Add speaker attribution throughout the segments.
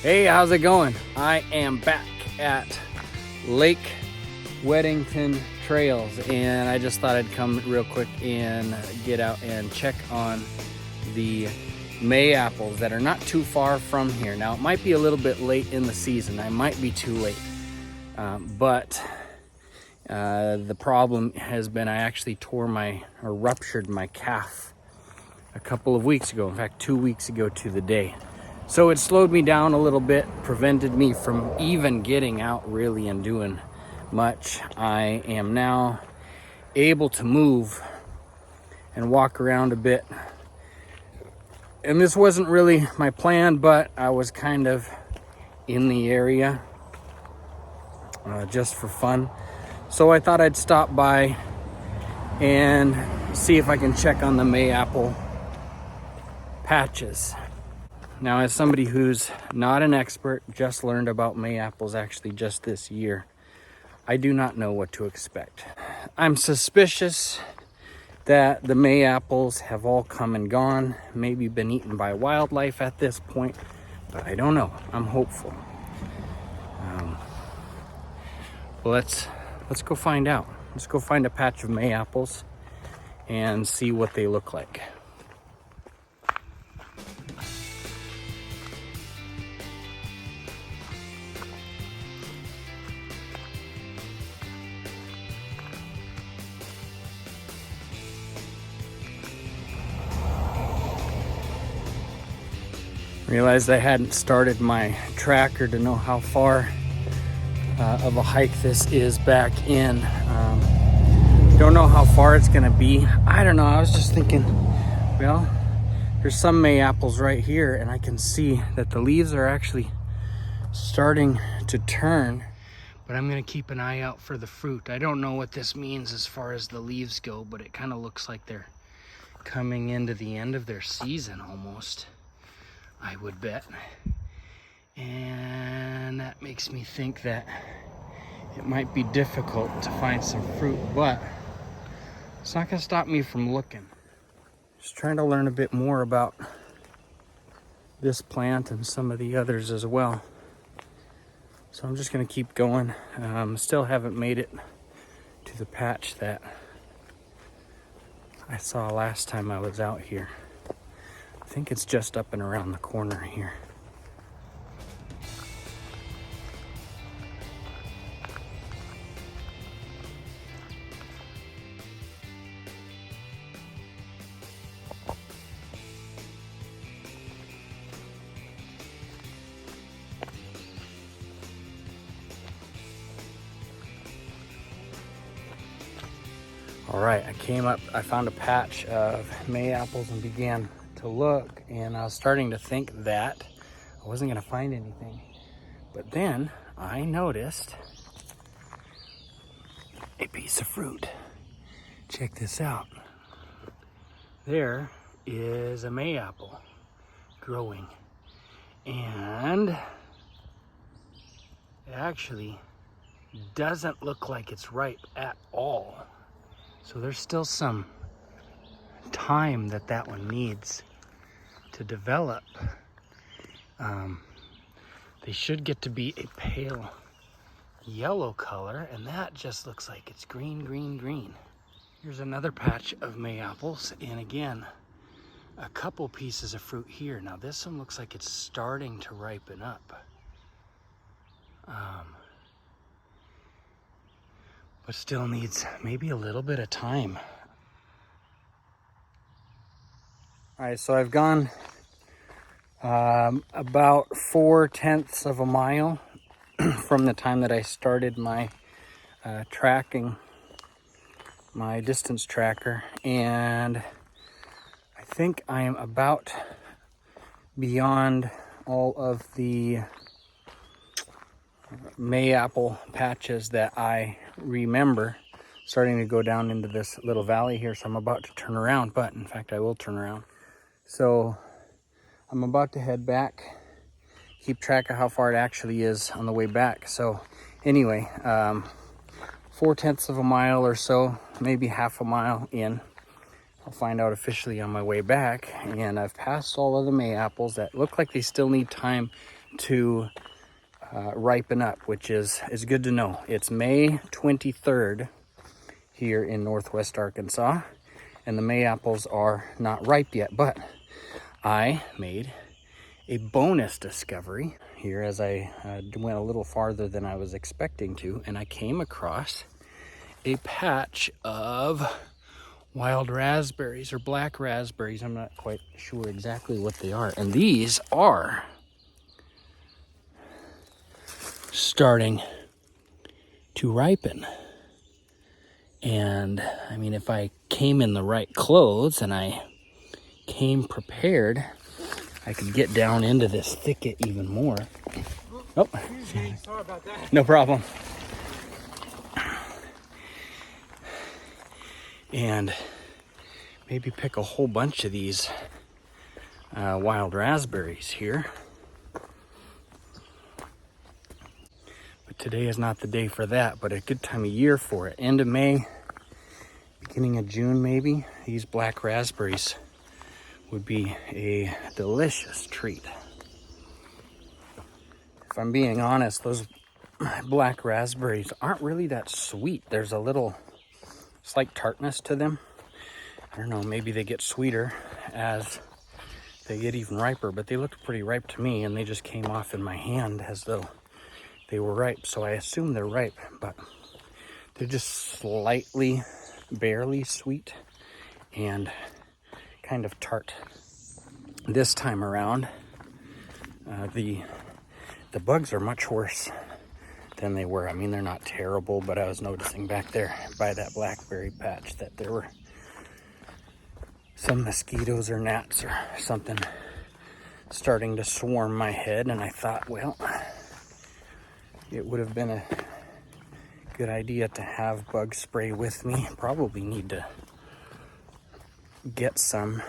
Speaker 1: Hey, how's it going? I am back at Lake Weddington Trails, and I just thought I'd come real quick and get out and check on the Mayapples that are not too far from here. Now, it might be a little bit late in the season. I might be too late, but the problem has been I actually ruptured my calf a couple of weeks ago. In fact, 2 weeks ago to the day. So it slowed me down a little bit, prevented me from even getting out really and doing much. I am now able to move and walk around a bit. And this wasn't really my plan, but I was kind of in the area just for fun. So I thought I'd stop by and see if I can check on the Mayapple patches. Now, as somebody who's not an expert, just learned about Mayapples actually just this year, I do not know what to expect. I'm suspicious that the Mayapples have all come and gone, maybe been eaten by wildlife at this point, but I don't know. I'm hopeful. Well, let's go find out. Let's go find a patch of Mayapples and see what they look like. Realized I hadn't started my tracker to know how far of a hike this is back in. Don't know how far it's gonna be. I don't know, I was just thinking, well, there's some Mayapples right here and I can see that the leaves are actually starting to turn, but I'm gonna keep an eye out for the fruit. I don't know what this means as far as the leaves go, but it kind of looks like they're coming into the end of their season almost, I would bet. And that makes me think that it might be difficult to find some fruit, but it's not gonna stop me from looking. Just trying to learn a bit more about this plant and some of the others as well. So I'm just gonna keep going. Still haven't made it to the patch that I saw last time I was out here. I think it's just up and around the corner here. All right, I found a patch of Mayapples and began to look, and I was starting to think that I wasn't gonna find anything. But then I noticed a piece of fruit. Check this out. There is a Mayapple growing, and it actually doesn't look like it's ripe at all. So there's still some time that one needs to develop. They should get to be a pale yellow color, and that just looks like it's green, green, green. Here's another patch of Mayapples, and again, a couple pieces of fruit here. Now this one looks like it's starting to ripen up. But still needs maybe a little bit of time. All right, so I've gone about 4/10 of a mile from the time that I started my tracking, my distance tracker, and I think I am about beyond all of the Mayapple patches that I remember, starting to go down into this little valley here. So I'm about to turn around, but in fact I will turn around. So I'm about to head back, keep track of how far it actually is on the way back. So anyway, 4/10 of a mile or so, maybe half a mile in. I'll find out officially on my way back. And I've passed all of the Mayapples that look like they still need time to ripen up, which is good to know. It's May 23rd here in Northwest Arkansas, and the Mayapples are not ripe yet, but I made a bonus discovery here as I went a little farther than I was expecting to, and I came across a patch of wild raspberries or black raspberries. I'm not quite sure exactly what they are, and these are starting to ripen. And I mean, if I came in the right clothes and I came prepared, I could get down into this thicket even more. Oh,
Speaker 2: sorry about that.
Speaker 1: No problem. And maybe pick a whole bunch of these wild raspberries here. But today is not the day for that, but a good time of year for it. End of May, beginning of June maybe. These black raspberries would be a delicious treat. If I'm being honest, those black raspberries aren't really that sweet. There's a little slight tartness to them. I don't know, maybe they get sweeter as they get even riper, but they looked pretty ripe to me, and they just came off in my hand as though they were ripe. So I assume they're ripe, but they're just slightly, barely sweet and kind of tart. This time around, the bugs are much worse than they were. I mean, they're not terrible, but I was noticing back there by that blackberry patch that there were some mosquitoes or gnats or something starting to swarm my head, and I thought, well, it would have been a good idea to have bug spray with me. Probably need to get some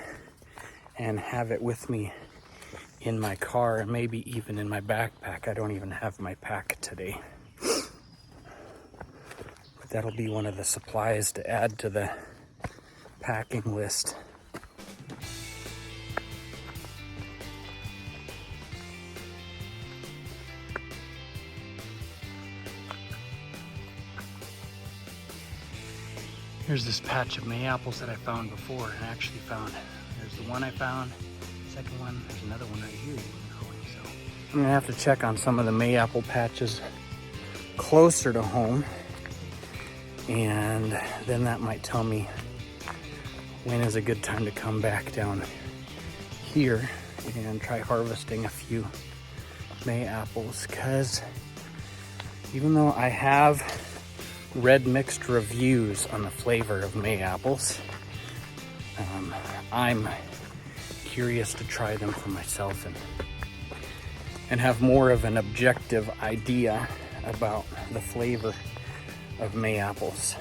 Speaker 1: and have it with me in my car, and maybe even in my backpack. I don't even have my pack today, but that'll be one of the supplies to add to the packing list. Here's this patch of Mayapples that I found before, and actually found, there's the one I found, second one, there's another one right here growing. So I'm gonna have to check on some of the Mayapple patches closer to home, and then that might tell me when is a good time to come back down here and try harvesting a few Mayapples, because even though I have read mixed reviews on the flavor of Mayapples, I'm curious to try them for myself and have more of an objective idea about the flavor of Mayapples.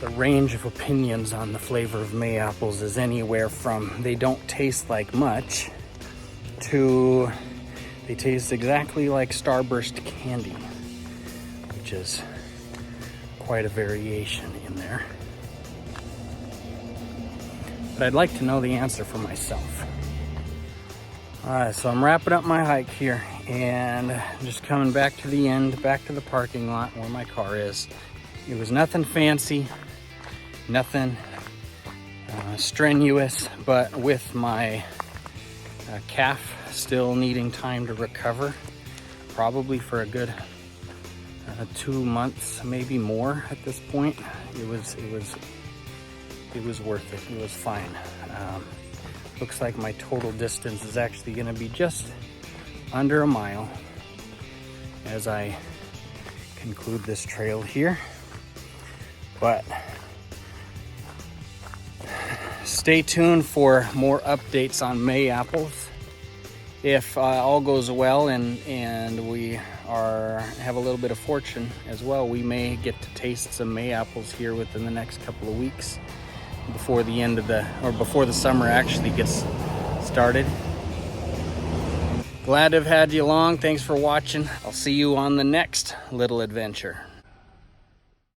Speaker 1: The range of opinions on the flavor of Mayapples is anywhere from they don't taste like much to they taste exactly like Starburst candy, which is quite a variation in there. But I'd like to know the answer for myself. Alright, so I'm wrapping up my hike here and just coming back to the end, back to the parking lot where my car is. It was nothing fancy, nothing strenuous, but with my calf still needing time to recover, probably for a good 2 months, maybe more at this point. It was worth it. It was fine. Looks like my total distance is actually going to be just under a mile as I conclude this trail here. But stay tuned for more updates on Mayapples. If all goes well and we have a little bit of fortune as well, we may get to taste some Mayapples here within the next couple of weeks before the summer actually gets started. Glad to have had you along. Thanks for watching. I'll see you on the next little adventure.